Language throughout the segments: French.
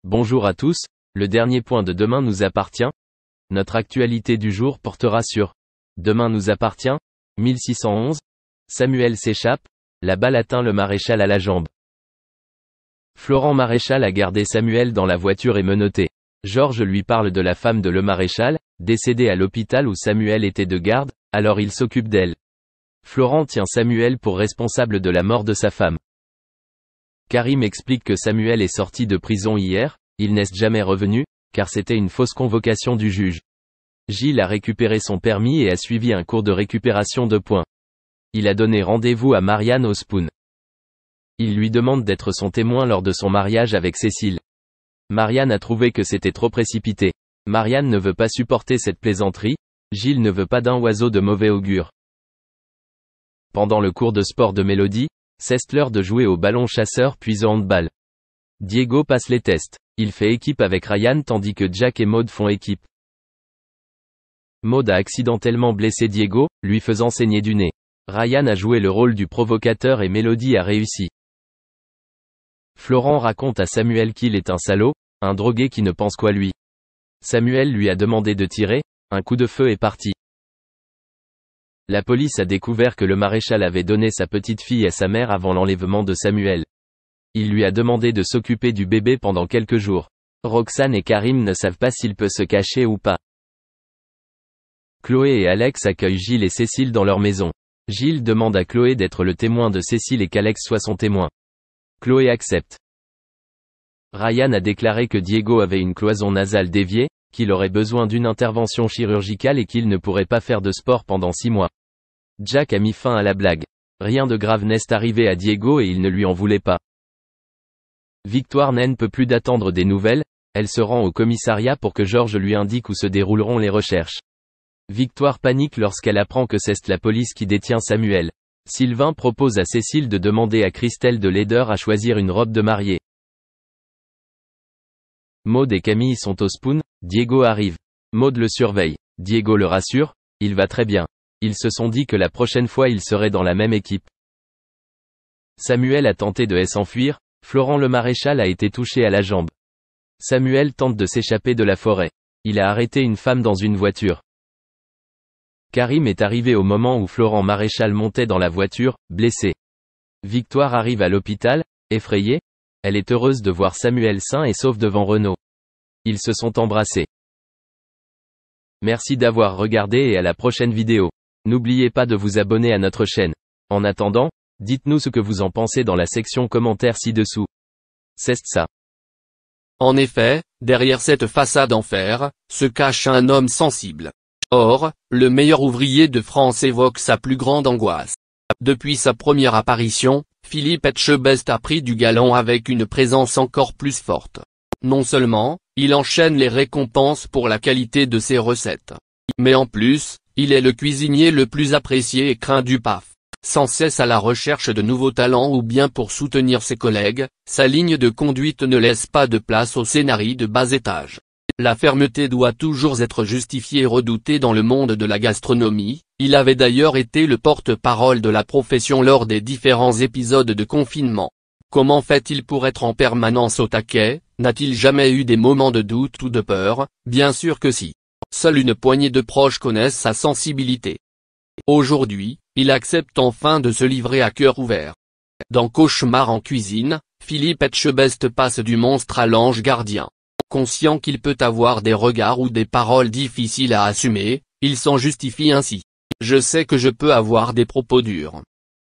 Bonjour à tous, le dernier point de Demain nous appartient. Notre actualité du jour portera sur Demain nous appartient, 1611, Samuel s'échappe, la balle atteint le maréchal à la jambe. Florent Maréchal a gardé Samuel dans la voiture et menotté. Georges lui parle de la femme de le maréchal, décédée à l'hôpital où Samuel était de garde, alors il s'occupe d'elle. Florent tient Samuel pour responsable de la mort de sa femme. Karim explique que Samuel est sorti de prison hier, il n'est jamais revenu, car c'était une fausse convocation du juge. Gilles a récupéré son permis et a suivi un cours de récupération de points. Il a donné rendez-vous à Marianne au Spoon. Il lui demande d'être son témoin lors de son mariage avec Cécile. Marianne a trouvé que c'était trop précipité. Marianne ne veut pas supporter cette plaisanterie, Gilles ne veut pas d'un oiseau de mauvais augure. Pendant le cours de sport de Mélodie, c'est l'heure de jouer au ballon chasseur puis au handball. Diego passe les tests. Il fait équipe avec Ryan tandis que Jack et Maud font équipe. Maud a accidentellement blessé Diego, lui faisant saigner du nez. Ryan a joué le rôle du provocateur et Mélodie a réussi. Florent raconte à Samuel qu'il est un salaud, un drogué qui ne pense qu'à lui. Samuel lui a demandé de tirer, un coup de feu est parti. La police a découvert que le maréchal avait donné sa petite fille à sa mère avant l'enlèvement de Samuel. Il lui a demandé de s'occuper du bébé pendant quelques jours. Roxane et Karim ne savent pas s'il peut se cacher ou pas. Chloé et Alex accueillent Gilles et Cécile dans leur maison. Gilles demande à Chloé d'être le témoin de Cécile et qu'Alex soit son témoin. Chloé accepte. Ryan a déclaré que Diego avait une cloison nasale déviée, qu'il aurait besoin d'une intervention chirurgicale et qu'il ne pourrait pas faire de sport pendant 6 mois. Jack a mis fin à la blague. Rien de grave n'est arrivé à Diego et il ne lui en voulait pas. Victoire ne peut plus d'attendre des nouvelles, elle se rend au commissariat pour que Georges lui indique où se dérouleront les recherches. Victoire panique lorsqu'elle apprend que c'est la police qui détient Samuel. Sylvain propose à Cécile de demander à Christelle de l'aider à choisir une robe de mariée. Maud et Camille sont au Spoon, Diego arrive. Maud le surveille. Diego le rassure, il va très bien. Ils se sont dit que la prochaine fois ils seraient dans la même équipe. Samuel a tenté de s'enfuir, Florent le maréchal a été touché à la jambe. Samuel tente de s'échapper de la forêt. Il a arrêté une femme dans une voiture. Karim est arrivé au moment où Florent Maréchal montait dans la voiture, blessé. Victoire arrive à l'hôpital, effrayée. Elle est heureuse de voir Samuel sain et sauf devant Renaud. Ils se sont embrassés. Merci d'avoir regardé et à la prochaine vidéo. N'oubliez pas de vous abonner à notre chaîne. En attendant, dites-nous ce que vous en pensez dans la section commentaires ci-dessous. C'est ça. En effet, derrière cette façade en fer, se cache un homme sensible. Or, le meilleur ouvrier de France évoque sa plus grande angoisse. Depuis sa première apparition, Philippe Etchebest a pris du galon avec une présence encore plus forte. Non seulement, il enchaîne les récompenses pour la qualité de ses recettes, mais en plus, il est le cuisinier le plus apprécié et craint du PAF. Sans cesse à la recherche de nouveaux talents ou bien pour soutenir ses collègues, sa ligne de conduite ne laisse pas de place aux scénarii de bas étage. La fermeté doit toujours être justifiée et redoutée dans le monde de la gastronomie, il avait d'ailleurs été le porte-parole de la profession lors des différents épisodes de confinement. Comment fait-il pour être en permanence au taquet, n'a-t-il jamais eu des moments de doute ou de peur? Bien sûr que si. Seule une poignée de proches connaissent sa sensibilité. Aujourd'hui, il accepte enfin de se livrer à cœur ouvert. Dans Cauchemar en cuisine, Philippe Etchebest passe du monstre à l'ange gardien. Conscient qu'il peut avoir des regards ou des paroles difficiles à assumer, il s'en justifie ainsi. Je sais que je peux avoir des propos durs.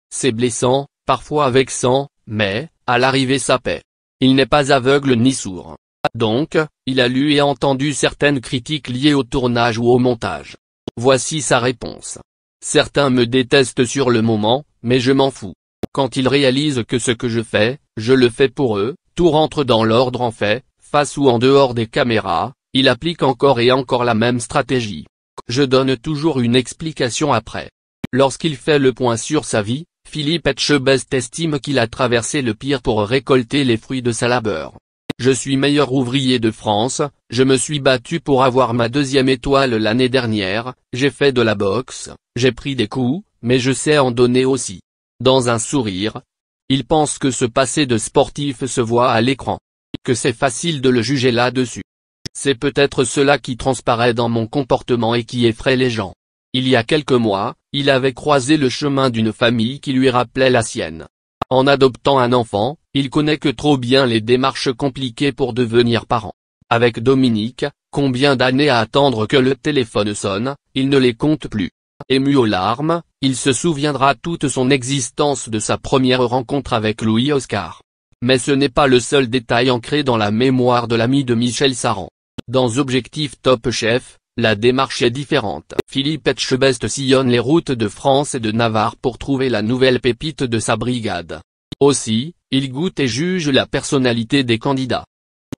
C'est blessant, parfois vexant, mais, à l'arrivée ça paie. Il n'est pas aveugle ni sourd. Donc, il a lu et entendu certaines critiques liées au tournage ou au montage. Voici sa réponse. Certains me détestent sur le moment, mais je m'en fous. Quand ils réalisent que ce que je fais, je le fais pour eux, tout rentre dans l'ordre en fait. Face ou en dehors des caméras, il applique encore et encore la même stratégie. Je donne toujours une explication après. Lorsqu'il fait le point sur sa vie, Philippe Etchebest estime qu'il a traversé le pire pour récolter les fruits de sa labeur. Je suis meilleur ouvrier de France, je me suis battu pour avoir ma 2e étoile l'année dernière, j'ai fait de la boxe, j'ai pris des coups, mais je sais en donner aussi. Dans un sourire, il pense que ce passé de sportif se voit à l'écran. que c'est facile de le juger là-dessus. C'est peut-être cela qui transparaît dans mon comportement et qui effraie les gens. Il y a quelques mois, il avait croisé le chemin d'une famille qui lui rappelait la sienne. En adoptant un enfant, il connaît que trop bien les démarches compliquées pour devenir parent. Avec Dominique, combien d'années à attendre que le téléphone sonne, il ne les compte plus. Ému aux larmes, il se souviendra toute son existence de sa première rencontre avec Louis Oscar. Mais ce n'est pas le seul détail ancré dans la mémoire de l'ami de Michel Saran. Dans Objectif Top Chef, la démarche est différente. Philippe Etchebest sillonne les routes de France et de Navarre pour trouver la nouvelle pépite de sa brigade. Aussi, il goûte et juge la personnalité des candidats.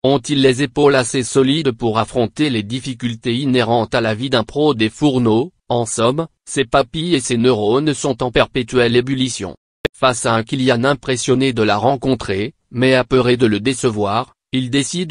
Ont-ils les épaules assez solides pour affronter les difficultés inhérentes à la vie d'un pro des fourneaux? En somme, ses papilles et ses neurones sont en perpétuelle ébullition. Face à un Kylian impressionné de la rencontrer, mais apeuré de le décevoir, il décide